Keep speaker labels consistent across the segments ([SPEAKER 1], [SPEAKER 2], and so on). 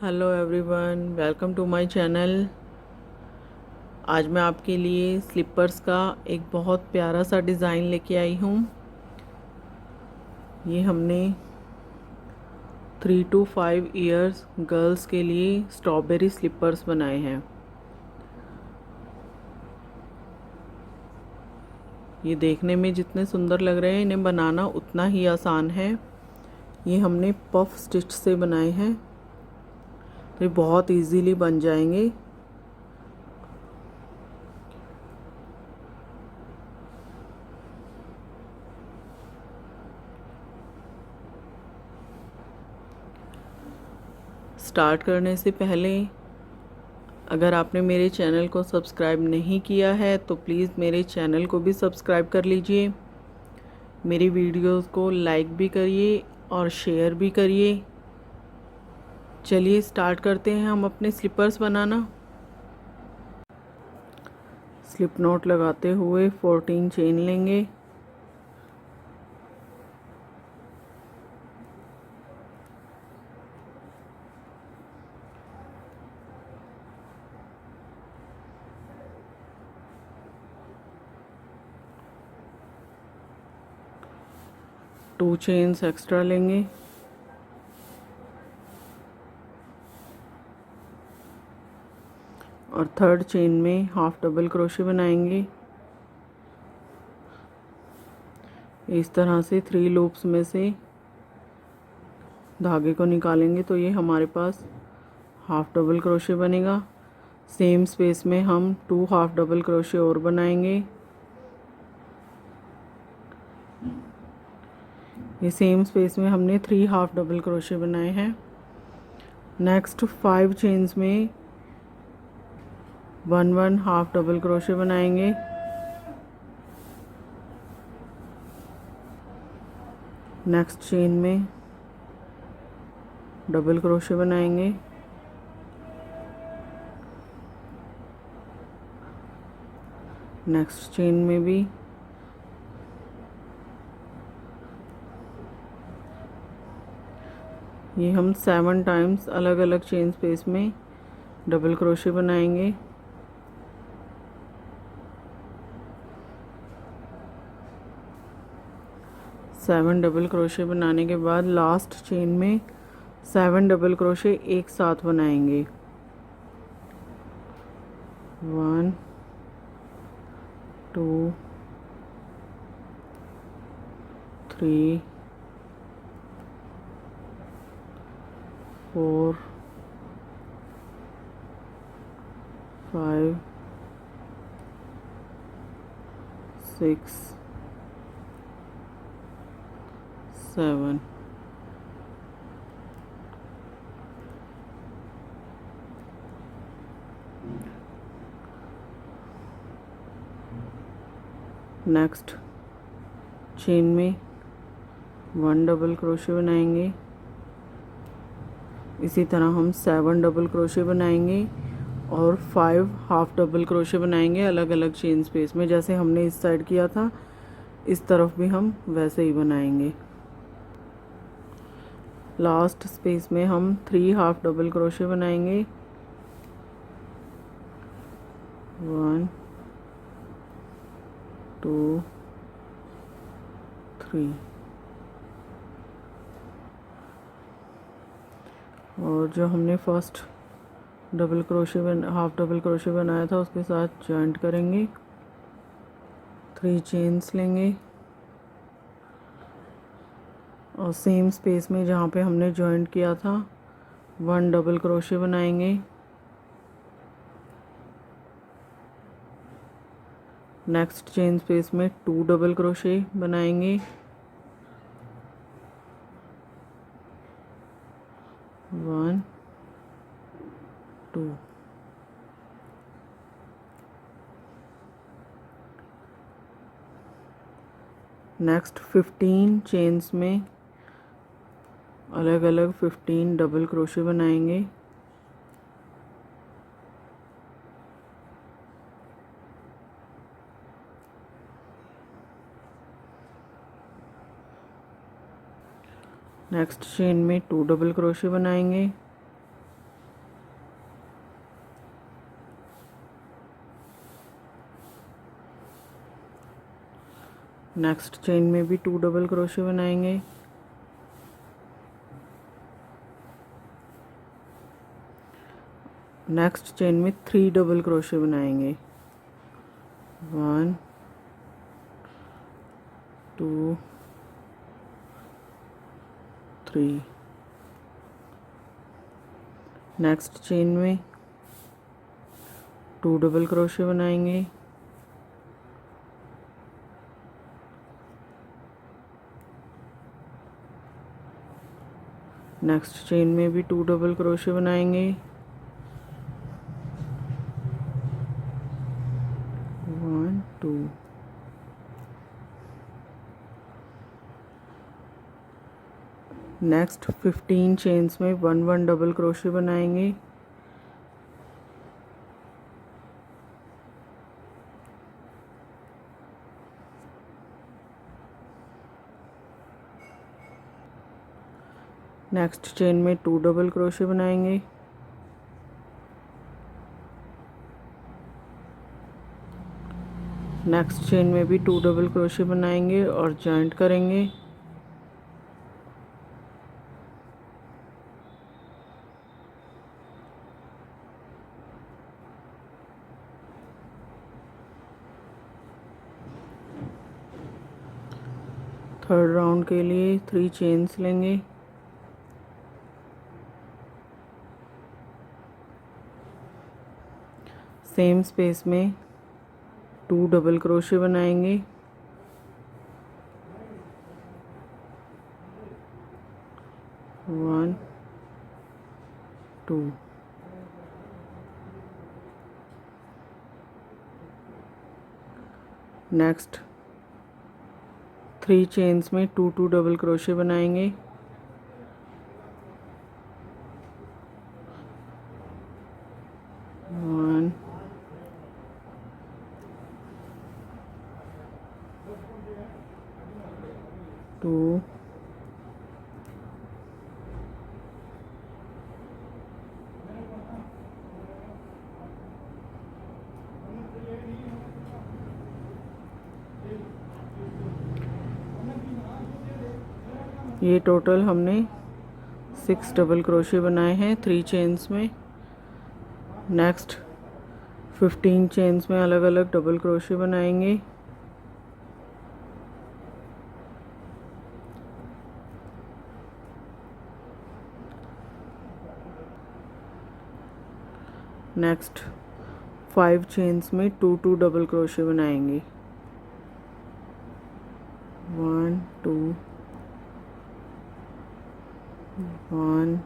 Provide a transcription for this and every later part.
[SPEAKER 1] Hello everyone, welcome to my channel. आज मैं आपके लिए स्लीपर्स का एक बहुत प्यारा सा डिज़ाइन लेके आई हूँ। ये हमने 3 to 5 ईयर्स गर्ल्स के लिए स्ट्रॉबेरी स्लीपर्स बनाए हैं। ये देखने में जितने सुंदर लग रहे हैं, इन्हें बनाना उतना ही आसान है। ये हमने पफ स्टिच से बनाए हैं, तो ये बहुत इजीली बन जाएंगे। स्टार्ट करने से पहले अगर आपने मेरे चैनल को सब्सक्राइब नहीं किया है तो प्लीज़ मेरे चैनल को भी सब्सक्राइब कर लीजिए। मेरी वीडियोस को लाइक भी करिए और शेयर भी करिए। चलिए स्टार्ट करते हैं हम अपने स्लीपर्स बनाना। स्लिप नॉट लगाते हुए 14 चेन लेंगे। टू चेन्स एक्स्ट्रा लेंगे। और थर्ड चेन में हाफ डबल क्रोशे बनाएंगे। इस तरह से 3 लूप्स में से धागे को निकालेंगे तो ये हमारे पास हाफ डबल क्रोशे बनेगा। सेम स्पेस में हम 2 हाफ डबल क्रोशे और बनाएंगे। ये सेम स्पेस में हमने 3 हाफ डबल क्रोशे बनाए हैं। नेक्स्ट 5 चेन्स में 1 हाफ डबल क्रोशे बनाएंगे। नेक्स्ट चेन में डबल क्रोशे बनाएंगे। नेक्स्ट चेन में भी ये हम 7 टाइम्स अलग अलग चेन स्पेस में डबल क्रोशे बनाएंगे। सेवन डबल क्रोशे बनाने के बाद लास्ट चेन में 7 डबल क्रोशे एक साथ बनाएंगे। 1 2 3 4 5 6 7। नेक्स्ट चेन में 1 डबल क्रोशे बनाएंगे। इसी तरह हम 7 डबल क्रोशे बनाएंगे और 5 हाफ डबल क्रोशे बनाएंगे अलग अलग चेन स्पेस में। जैसे हमने इस साइड किया था, इस तरफ भी हम वैसे ही बनाएंगे। लास्ट स्पेस में हम 3 हाफ डबल क्रोशे बनाएंगे। 1 2 3। और जो हमने first double crochet half double crochet बनाया था उसके साथ जॉइंट करेंगे। 3 चेन्स लेंगे और सेम स्पेस में जहाँ पे हमने जॉइंट किया था 1 डबल क्रोशे बनाएंगे। नेक्स्ट चेन स्पेस में 2 डबल क्रोशे बनाएंगे। 1 2। नेक्स्ट 15 चेन्स में अलग अलग 15 डबल क्रोशे बनाएंगे। नेक्स्ट चेन में 2 डबल क्रोशे बनाएंगे। नेक्स्ट चेन में भी 2 डबल क्रोशे बनाएंगे। नेक्स्ट चेन में 3 डबल क्रोशे बनाएंगे। 1 2 3। नेक्स्ट चेन में 2 डबल क्रोशे बनाएंगे। नेक्स्ट चेन में भी 2 डबल क्रोशे बनाएंगे। 1 2। नेक्स्ट 15 चेन्स में 1 डबल क्रोशे बनाएंगे। नेक्स्ट चेन में 2 डबल क्रोशे बनाएंगे। नेक्स्ट चेन में भी 2 डबल क्रोशे बनाएंगे और जॉइंट करेंगे। थर्ड राउंड के लिए 3 चेन्स लेंगे। सेम स्पेस में 2 डबल क्रोशे बनाएंगे। वन 2। नेक्स्ट 3 चेन्स में 2 डबल क्रोशे बनाएंगे। वन 2 ये टोटल हमने 6 डबल क्रोशे बनाए हैं 3 चेन्स में। नेक्स्ट 15 चेन्स में अलग अलग डबल क्रोशे बनाएंगे। नेक्स्ट 5 चेन्स में 2 डबल क्रोशे बनाएंगे। 1 2 1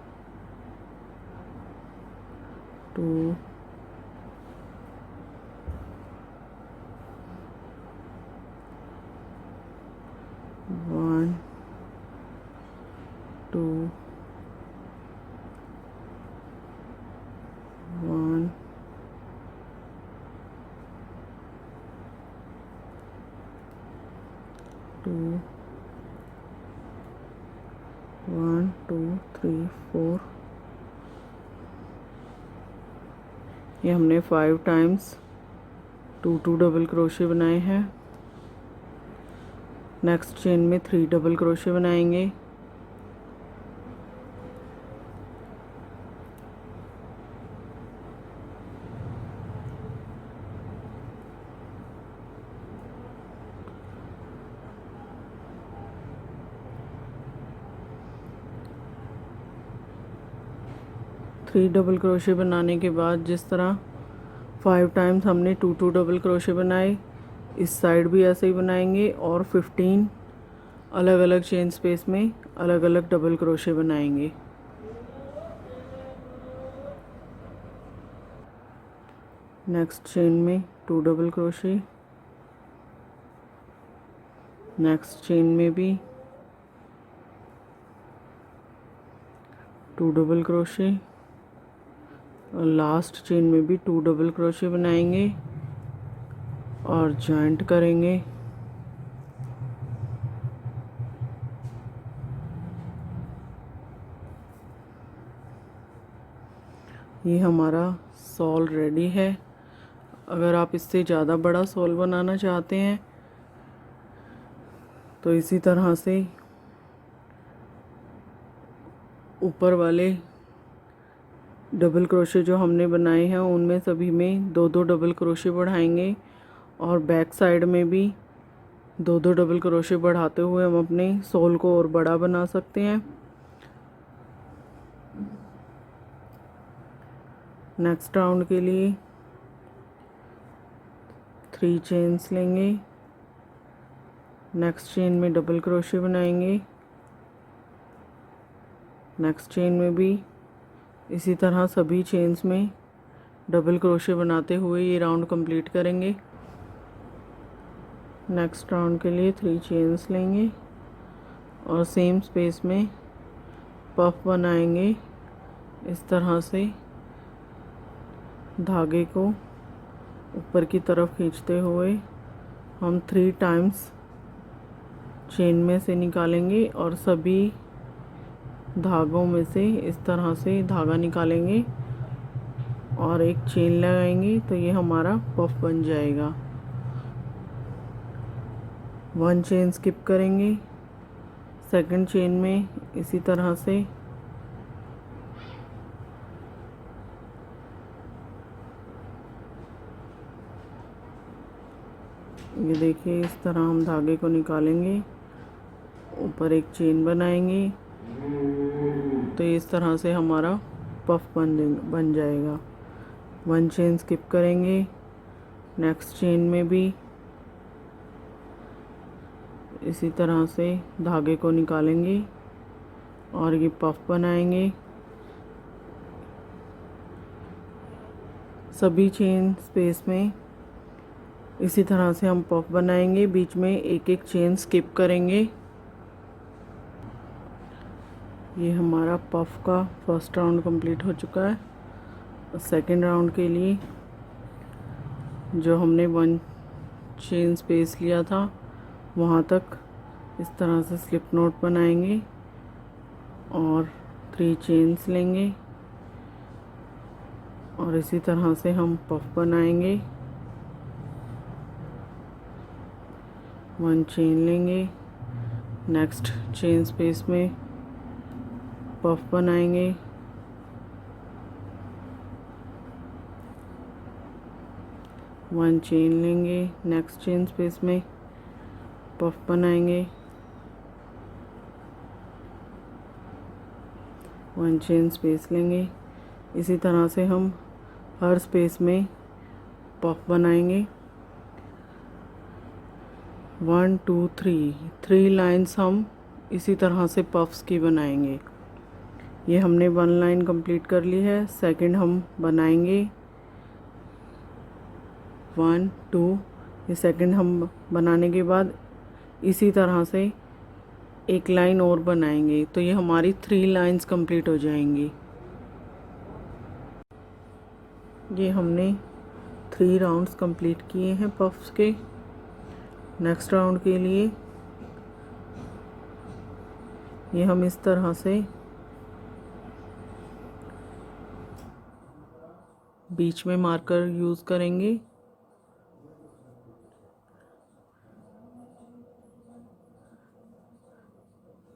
[SPEAKER 1] 2 1 2 1 2 1 2 3 4। ये हमने 5 टाइम्स 2 डबल क्रोशे बनाए हैं। नेक्स्ट चेन में 3 डबल क्रोशे बनाएंगे। थ्री डबल क्रोशे बनाने के बाद जिस तरह 5 टाइम्स हमने 2 डबल क्रोशे बनाए, इस साइड भी ऐसे ही बनाएंगे और 15 अलग अलग चेन स्पेस में अलग अलग डबल क्रोशे बनाएंगे। नेक्स्ट चेन में 2 डबल क्रोशे, नेक्स्ट चेन में भी 2 डबल क्रोशे और लास्ट चेन में भी 2 डबल क्रोशे बनाएंगे और जॉइंट करेंगे। ये हमारा सॉल रेडी है। अगर आप इससे ज़्यादा बड़ा सॉल बनाना चाहते हैं तो इसी तरह से ऊपर वाले डबल क्रोशे जो हमने बनाए हैं उनमें सभी में 2-2 डबल क्रोशे बढ़ाएंगे और बैक साइड में भी 2-2 डबल क्रोशे बढ़ाते हुए हम अपने सोल को और बड़ा बना सकते हैं। नेक्स्ट राउंड के लिए 3 चेन्स लेंगे, नेक्स्ट चेन में डबल क्रोशे बनाएंगे, नेक्स्ट चेन में भी इसी तरह सभी चेन्स में डबल क्रोशे बनाते हुए ये राउंड कंप्लीट करेंगे। नेक्स्ट राउंड के लिए 3 चेन्स लेंगे और सेम स्पेस में पफ बनाएंगे। इस तरह से धागे को ऊपर की तरफ खींचते हुए हम 3 टाइम्स चेन में से निकालेंगे और सभी धागों में से इस तरह से धागा निकालेंगे और एक चेन लगाएंगे तो ये हमारा पफ बन जाएगा। 1 चेन स्किप करेंगे, सेकंड चेन में इसी तरह से ये देखिए इस तरह हम धागे को निकालेंगे, ऊपर एक चेन बनाएंगे तो इस तरह से हमारा पफ बन जाएगा। 1 चेन स्किप करेंगे, नेक्स्ट चेन में भी इसी तरह से धागे को निकालेंगे और ये पफ बनाएंगे। सभी चेन स्पेस में इसी तरह से हम पफ बनाएंगे, बीच में एक एक चेन स्किप करेंगे। ये हमारा पफ का फर्स्ट राउंड कंप्लीट हो चुका है। सेकंड राउंड के लिए जो हमने 1 चेन स्पेस लिया था वहाँ तक इस तरह से स्लिप नॉट बनाएंगे और 3 चेन्स लेंगे और इसी तरह से हम पफ बनाएंगे। 1 चेन लेंगे, नेक्स्ट चेन स्पेस में पफ बनाएंगे, वन चेन लेंगे, नेक्स्ट चेन स्पेस में पफ बनाएंगे, 1 चेन स्पेस लेंगे। इसी तरह से हम हर स्पेस में पफ बनाएंगे। 1 2 3 लाइंस हम इसी तरह से पफ्स की बनाएंगे। ये हमने 1 लाइन कंप्लीट कर ली है। सेकंड हम बनाएंगे 1 2, ये सेकंड हम बनाने के बाद इसी तरह से एक लाइन और बनाएंगे तो ये हमारी 3 लाइंस कंप्लीट हो जाएंगी। ये हमने 3 राउंड्स कंप्लीट किए हैं पफ्स के। नेक्स्ट राउंड के लिए ये हम इस तरह से बीच में मार्कर यूज़ करेंगे।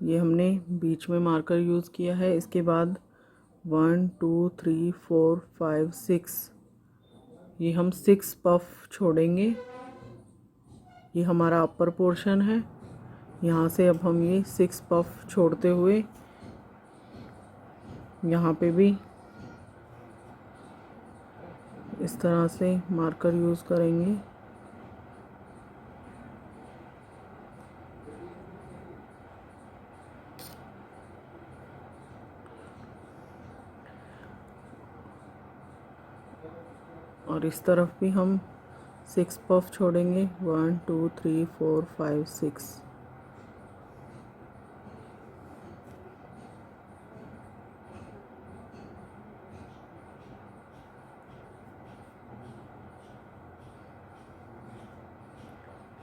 [SPEAKER 1] ये हमने बीच में मार्कर यूज़ किया है। इसके बाद 1 2 3 4 5 6, ये हम 6 पफ छोड़ेंगे। ये हमारा अपर पोर्शन है। यहाँ से अब हम ये 6 पफ छोड़ते हुए यहाँ पे भी इस तरह से मार्कर यूज़ करेंगे। और इस तरफ भी हम 6 पफ छोड़ेंगे। 1 2 3 4 5 6।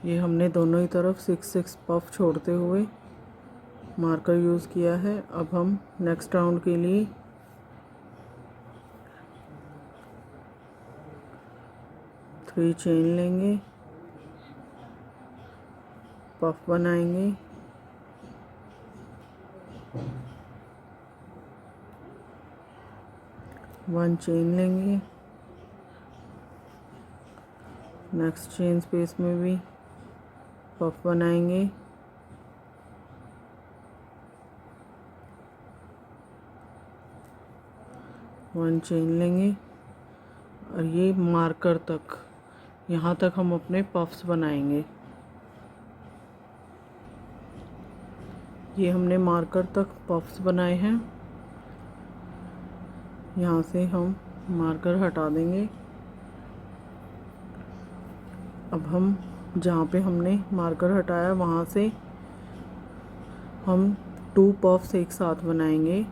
[SPEAKER 1] ये हमने दोनों ही तरफ 6 पफ छोड़ते हुए मार्कर यूज़ किया है। अब हम नेक्स्ट राउंड के लिए थ्री चेन लेंगे पफ बनाएंगे। वन चेन लेंगे, नेक्स्ट चेन स्पेस में भी पफ बनाएंगे। वन चेन लेंगे और ये मार्कर तक, यहाँ तक हम अपने पफ्स बनाएंगे। ये हमने मार्कर तक पफ्स बनाए हैं। यहाँ से हम मार्कर हटा देंगे। अब हम जहाँ पे हमने मार्कर हटाया वहाँ से हम 2 पफ्स एक साथ बनाएंगे।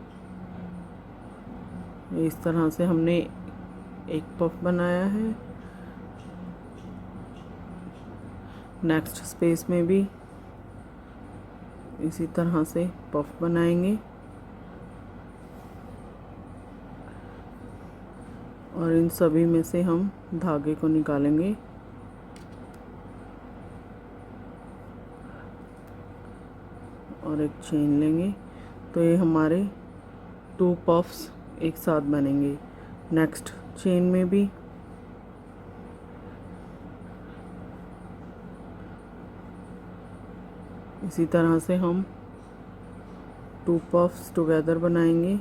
[SPEAKER 1] इस तरह से हमने एक पफ बनाया है। नेक्स्ट स्पेस में भी इसी तरह से पफ बनाएंगे और इन सभी में से हम धागे को निकालेंगे। और एक चेन लेंगे तो ये हमारे 2 पफ्स एक साथ बनेंगे। नेक्स्ट चेन में भी इसी तरह से हम 2 पफ्स टुगेदर बनाएंगे।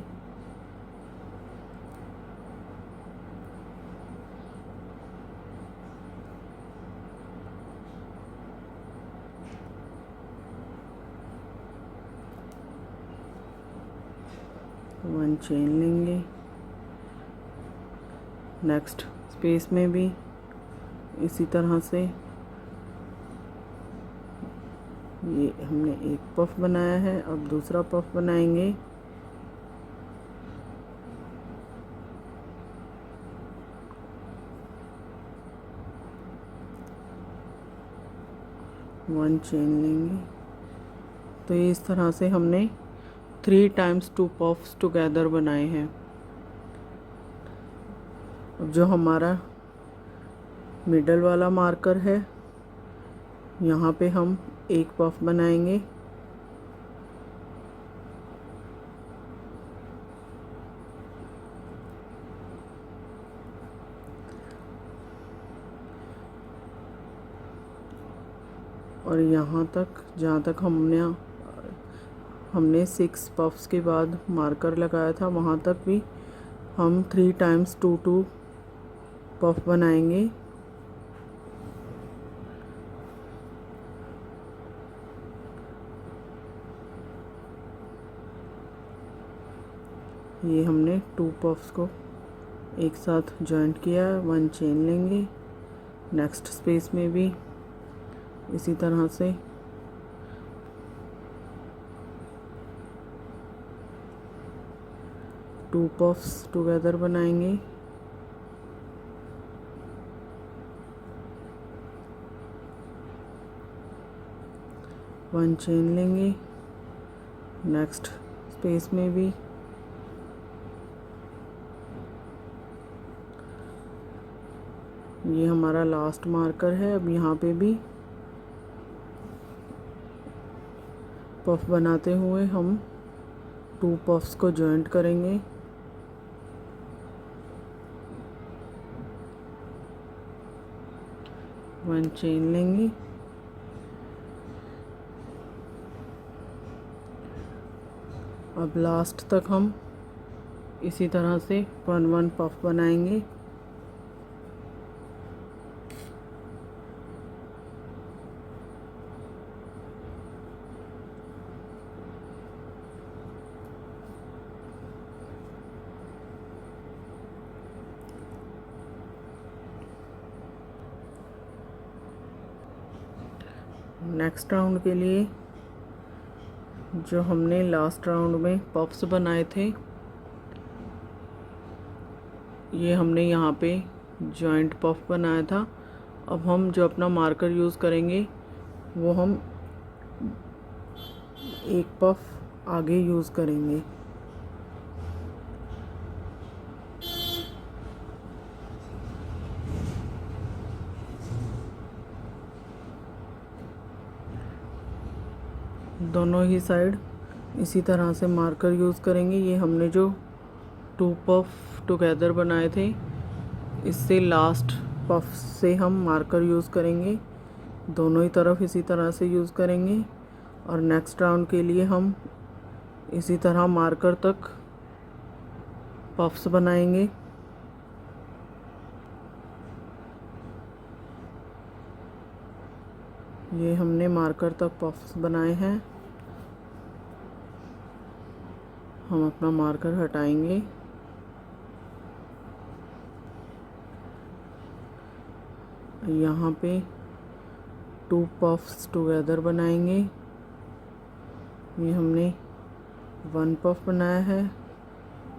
[SPEAKER 1] वन चेन लेंगे, नेक्स्ट स्पेस में भी इसी तरह से ये हमने एक पफ बनाया है। अब दूसरा पफ बनाएंगे। वन चेन लेंगे तो ये इस तरह से हमने 3 टाइम्स 2 पफ्स टुगेदर बनाए हैं। अब जो हमारा मिडल वाला मार्कर है यहाँ पे हम एक पफ बनाएंगे। और यहाँ तक जहाँ तक हमने 6 पफ्स के बाद मार्कर लगाया था वहाँ तक भी हम 3 टाइम्स 2 पफ बनाएंगे। ये हमने 2 पफ्स को एक साथ जॉइंट किया। वन चेन लेंगे, नेक्स्ट स्पेस में भी इसी तरह से टू पफ्स टुगेदर बनाएंगे। वन चेन लेंगे, नेक्स्ट स्पेस में भी ये हमारा लास्ट मार्कर है। अब यहाँ पे भी पफ बनाते हुए हम 2 पफ्स को जॉइंट करेंगे। वन चेन लेंगे, अब लास्ट तक हम इसी तरह से 1 पफ बनाएंगे। नेक्स्ट राउंड के लिए जो हमने लास्ट राउंड में पफ्स बनाए थे ये हमने यहाँ पे जॉइंट पफ बनाया था। अब हम जो अपना मार्कर यूज़ करेंगे वो हम एक पफ आगे यूज़ करेंगे। दोनों ही साइड इसी तरह से मार्कर यूज़ करेंगे। ये हमने जो 2 पफ टुगेदर बनाए थे, इससे लास्ट पफ से हम मार्कर यूज़ करेंगे। दोनों ही तरफ इसी तरह से यूज़ करेंगे और नेक्स्ट राउंड के लिए हम इसी तरह मार्कर तक पफ्स बनाएंगे। ये हमने मार्कर तक पफ्स बनाए हैं। हम अपना मार्कर हटाएंगे। यहाँ पे 2 पफ्स टुगेदर बनाएंगे। ये हमने 1 पफ बनाया है।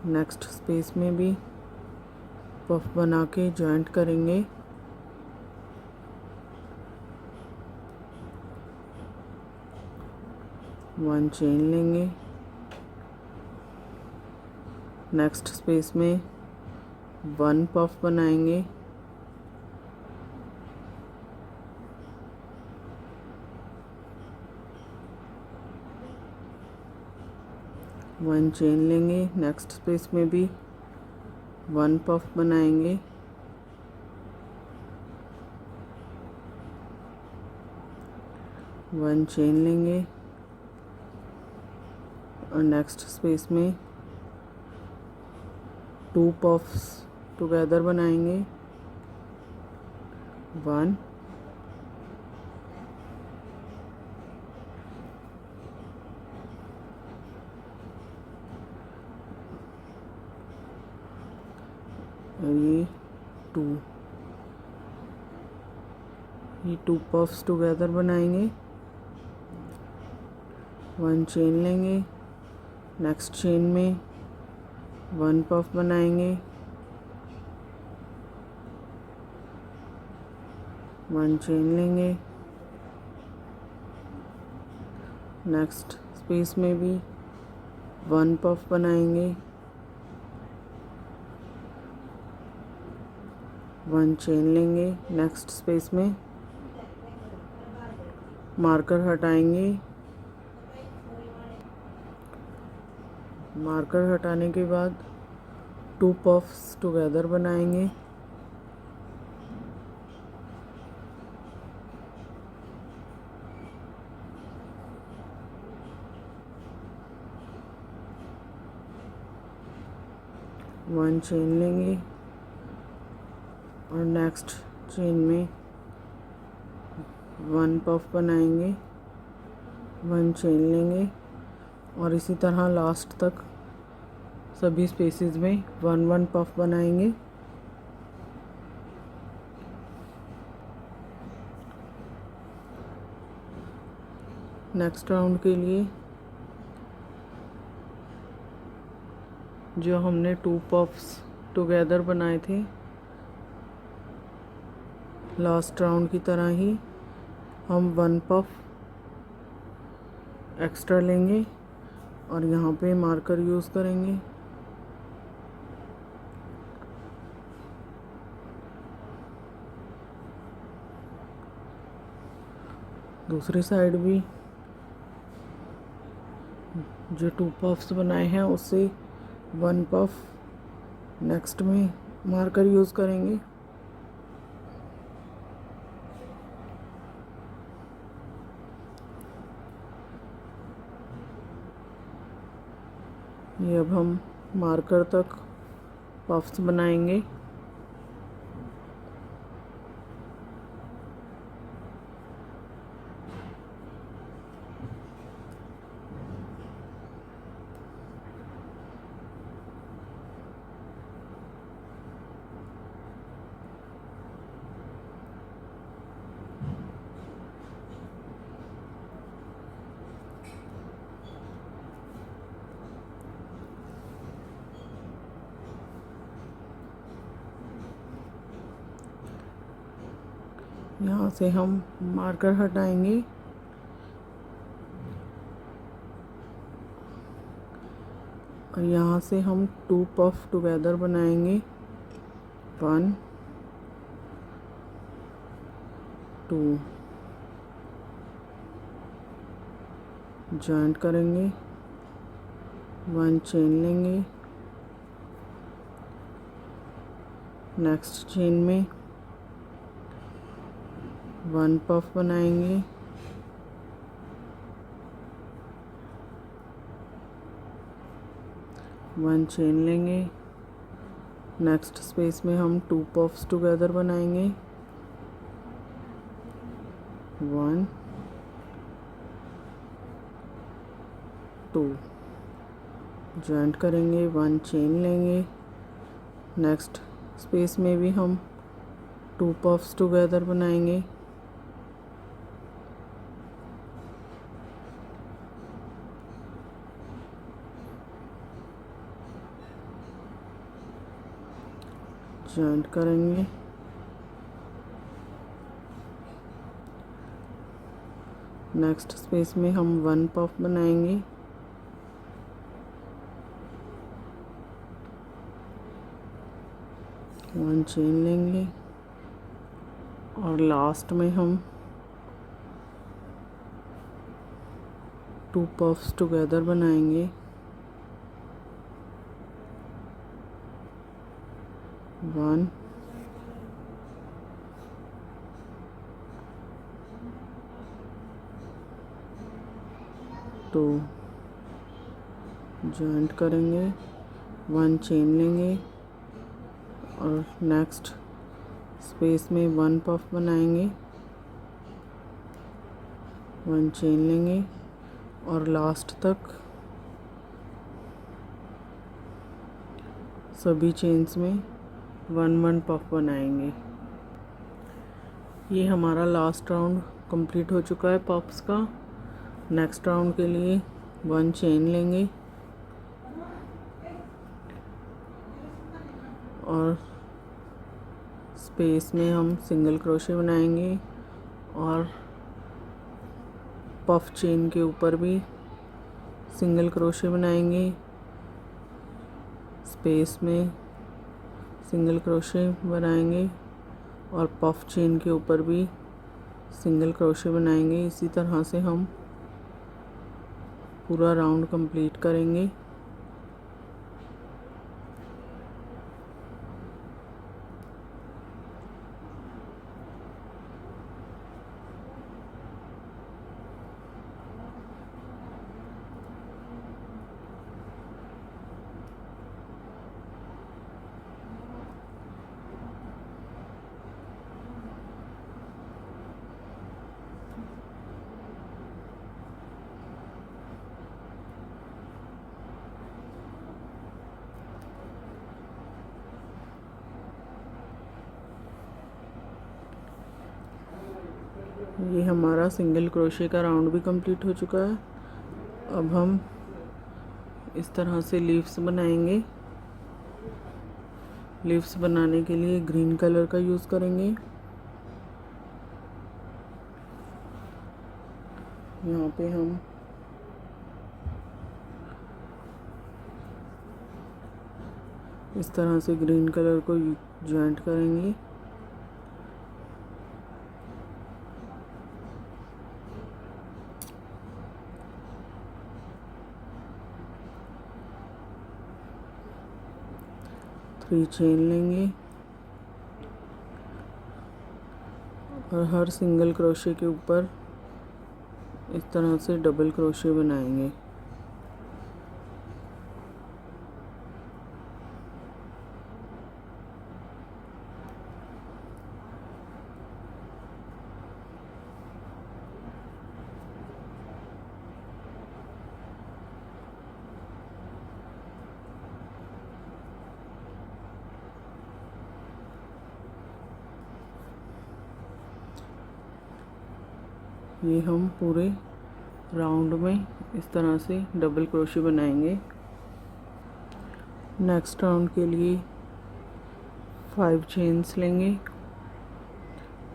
[SPEAKER 1] नेक्स्ट स्पेस में भी पफ बना के जॉइंट करेंगे। वन चेन लेंगे। नेक्स्ट स्पेस में 1 पफ बनाएंगे। वन चेन लेंगे। नेक्स्ट स्पेस में भी 1 पफ बनाएंगे। वन चेन लेंगे और नेक्स्ट स्पेस में 2 पफ्स टुगेदर बनाएंगे। 1 और ये 2 पफ्स टुगेदर बनाएंगे। 1 चेन लेंगे। नेक्स्ट चेन में 1 पफ बनाएंगे। 1 चेन लेंगे। नेक्स्ट स्पेस में भी 1 पफ बनाएंगे। 1 चेन लेंगे। नेक्स्ट स्पेस में मार्कर हटाएंगे। मार्कर हटाने के बाद 2 पफ्स टुगेदर बनाएंगे। वन चेन लेंगे और नेक्स्ट चेन में 1 पफ बनाएंगे। 1 चेन लेंगे और इसी तरह लास्ट तक सभी स्पेसेस में 1 पफ बनाएंगे। नेक्स्ट राउंड के लिए जो हमने 2 पफ्स टुगेदर बनाए थे, लास्ट राउंड की तरह ही हम 1 पफ एक्स्ट्रा लेंगे और यहाँ पे मार्कर यूज़ करेंगे। दूसरी साइड भी जो 2 पफ्स बनाए हैं उससे 1 पफ नेक्स्ट में मार्कर यूज़ करेंगे। ये अब हम मार्कर तक पफ्स बनाएंगे। यहाँ से हम मार्कर हटाएंगे और यहाँ से हम 2 पफ टुगेदर बनाएंगे। 1 2 जॉइंट करेंगे, 1 चेन लेंगे, नेक्स्ट चेन में 1 पफ बनाएंगे, वन चेन लेंगे, नेक्स्ट स्पेस में हम 2 पफ्स टुगेदर बनाएंगे, 1 2 जॉइंट करेंगे, 1 चेन लेंगे, नेक्स्ट स्पेस में भी हम 2 पफ्स टुगेदर बनाएंगे, जॉइंट करेंगे, नेक्स्ट स्पेस में हम 1 पफ बनाएंगे, वन चेन लेंगे और लास्ट में हम 2 पफ्स टुगेदर बनाएंगे, 1 2 जॉइंट करेंगे, 1 चेन लेंगे और नेक्स्ट स्पेस में 1 पफ बनाएंगे, 1 चेन लेंगे और लास्ट तक सभी चेन्स में 1 पफ बनाएंगे। ये हमारा लास्ट राउंड कंप्लीट हो चुका है पफ्स का। नेक्स्ट राउंड के लिए 1 चेन लेंगे और स्पेस में हम सिंगल क्रोशे बनाएंगे और पफ चेन के ऊपर भी सिंगल क्रोशे बनाएंगे, स्पेस में सिंगल क्रोशे बनाएंगे और पफ चेन के ऊपर भी सिंगल क्रोशे बनाएंगे। इसी तरह से हम पूरा राउंड कंप्लीट करेंगे। ये हमारा सिंगल क्रोशे का राउंड भी कंप्लीट हो चुका है। अब हम इस तरह से लीव्स बनाएंगे। लीव्स बनाने के लिए ग्रीन कलर का यूज़ करेंगे। यहाँ पे हम इस तरह से ग्रीन कलर को जॉइंट करेंगे। थ्री चेन लेंगे और हर सिंगल क्रोशे के ऊपर इस तरह से डबल क्रोशे बनाएंगे। ये हम पूरे राउंड में इस तरह से डबल क्रोशे बनाएंगे। नेक्स्ट राउंड के लिए 5 चेन्स लेंगे,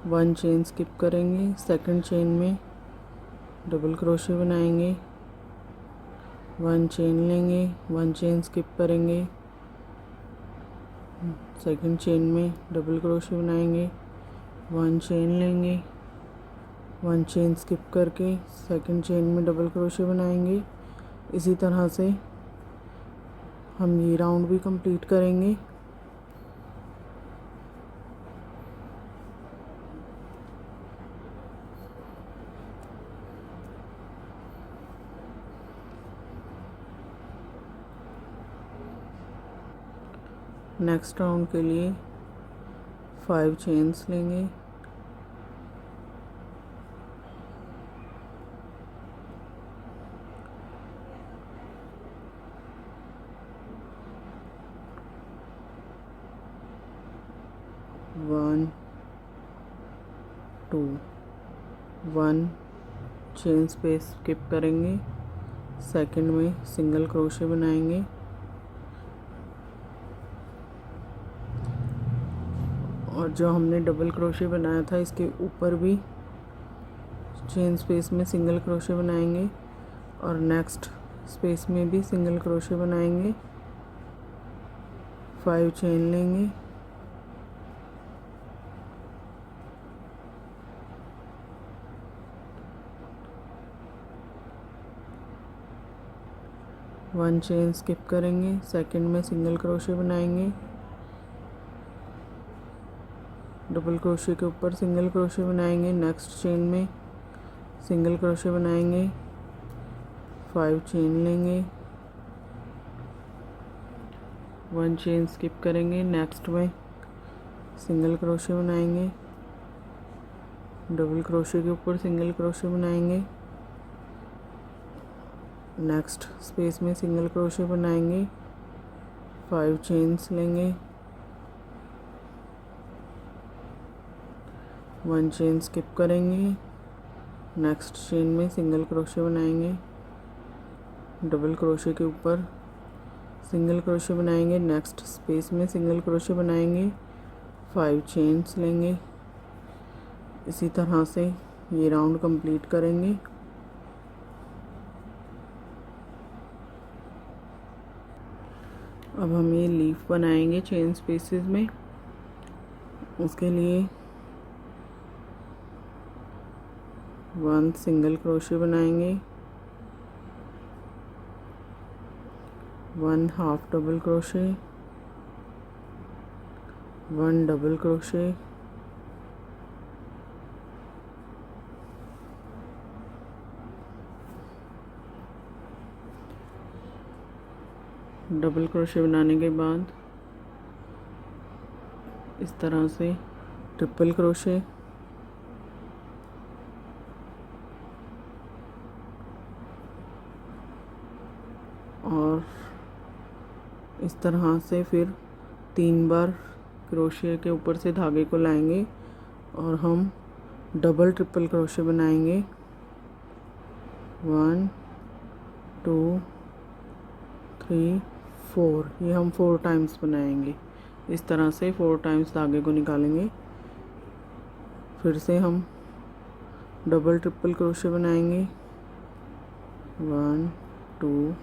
[SPEAKER 1] 1 चेन स्किप करेंगे, सेकंड चेन में डबल क्रोशे बनाएंगे, 1 चेन लेंगे, 1 चेन स्किप करेंगे, सेकंड चेन में डबल क्रोशे बनाएंगे, 1 चेन लेंगे, 1 चेन स्किप करके सेकंड चेन में डबल क्रोशे बनाएंगे। इसी तरह से हम ये राउंड भी कंप्लीट करेंगे। नेक्स्ट राउंड के लिए 5 चेन्स लेंगे। वन 2 1 चेन स्पेस स्किप करेंगे, सेकंड में सिंगल क्रोशे बनाएंगे और जो हमने डबल क्रोशे बनाया था इसके ऊपर भी चेन स्पेस में सिंगल क्रोशे बनाएंगे और नेक्स्ट स्पेस में भी सिंगल क्रोशे बनाएंगे। 5 चेन लेंगे, वन चेन स्किप करेंगे, सेकंड में सिंगल क्रोशे बनाएंगे, डबल क्रोशे के ऊपर सिंगल क्रोशे बनाएंगे, नेक्स्ट चेन में सिंगल क्रोशे बनाएंगे, 5 चेन लेंगे, 1 चेन स्किप करेंगे, नेक्स्ट में सिंगल क्रोशे बनाएंगे, डबल क्रोशे के ऊपर सिंगल क्रोशे बनाएंगे, नेक्स्ट स्पेस में सिंगल क्रोशे बनाएंगे, 5 चेन्स लेंगे, 1 चेन स्किप करेंगे, नेक्स्ट चेन में सिंगल क्रोशे बनाएंगे, डबल क्रोशे के ऊपर सिंगल क्रोशे बनाएंगे, नेक्स्ट स्पेस में सिंगल क्रोशे बनाएंगे, 5 चेन्स लेंगे। इसी तरह से ये राउंड कंप्लीट करेंगे। अब हम ये लीफ बनाएंगे चेन स्पेसेस में। उसके लिए 1 सिंगल क्रोशे बनाएंगे, 1 half double crochet, 1 double crochet, double crochet बनाने के बाद इस तरह से ट्रिपल क्रोशे, और इस तरह से फिर 3 बार क्रोशे के ऊपर से धागे को लाएंगे और हम डबल ट्रिपल क्रोशे बनाएंगे। 1 2 3 4, ये हम 4 टाइम्स बनाएंगे। इस तरह से 4 टाइम्स धागे को निकालेंगे। फिर से हम डबल ट्रिपल क्रोशे बनाएंगे। 1 2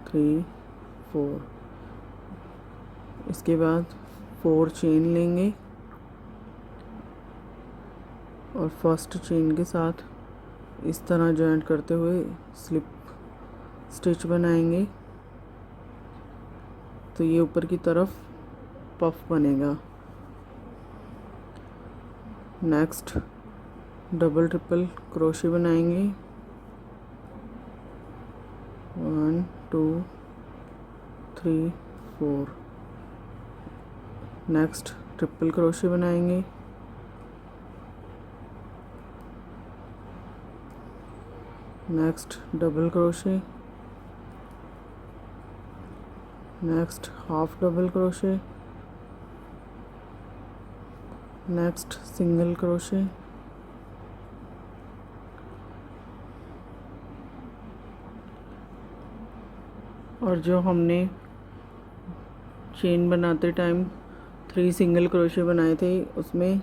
[SPEAKER 1] 3 4। इसके बाद 4 चेन लेंगे और फर्स्ट चेन के साथ इस तरह जॉइंट करते हुए स्लिप स्टिच बनाएंगे, तो ये ऊपर की तरफ पफ बनेगा। नेक्स्ट डबल ट्रिपल क्रोशे बनाएंगे। 1 2 3 4। नेक्स्ट ट्रिपल क्रोशे बनाएंगे। Next double crochet, next half double crochet, next single crochet, और जो हमने चेन बनाते टाइम 3 सिंगल क्रोशे बनाए थे उसमें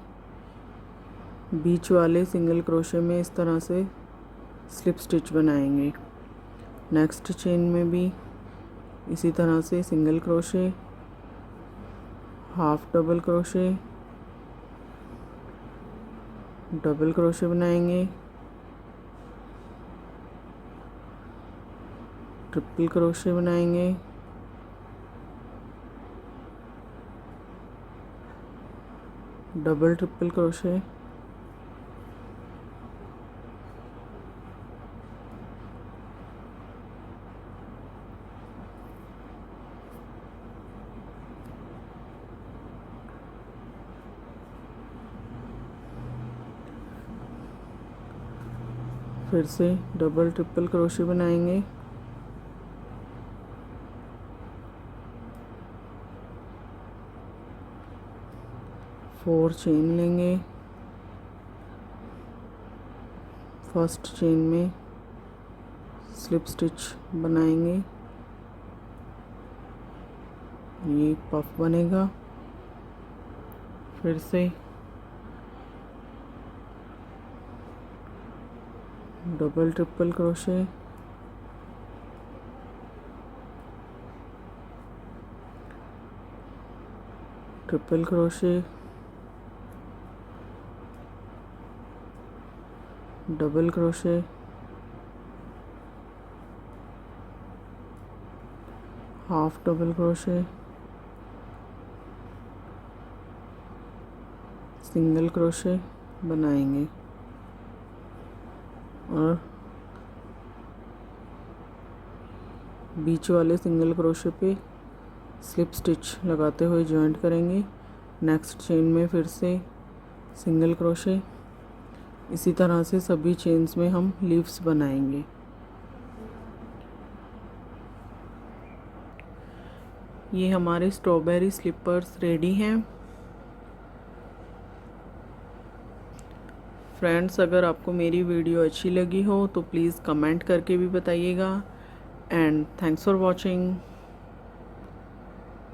[SPEAKER 1] बीच वाले सिंगल क्रोशे में इस तरह से स्लिप स्टिच बनाएंगे। नेक्स्ट चेन में भी इसी तरह से single crochet, half double crochet, double crochet बनाएंगे, ट्रिपल क्रोशे बनाएंगे, डबल ट्रिपल क्रोशे, फिर से डबल ट्रिपल क्रोशे बनाएंगे, फोर चेन लेंगे, फर्स्ट चेन में स्लिप स्टिच बनाएंगे, ये पफ बनेगा। फिर से double triple crochet, triple crochet, double crochet, half double crochet, single crochet बनाएंगे और बीच वाले single crochet pay slip stitch लगाते हुए जॉइंट करेंगे। नेक्स्ट चेन में फिर से सिंगल क्रोशे। इसी तरह से सभी चेन्स में हम लीव्स बनाएंगे। ये हमारे स्ट्रॉबेरी स्लीपर्स रेडी हैं। फ्रेंड्स, अगर आपको मेरी वीडियो अच्छी लगी हो तो प्लीज़ कमेंट करके भी बताइएगा। And thanks for watching.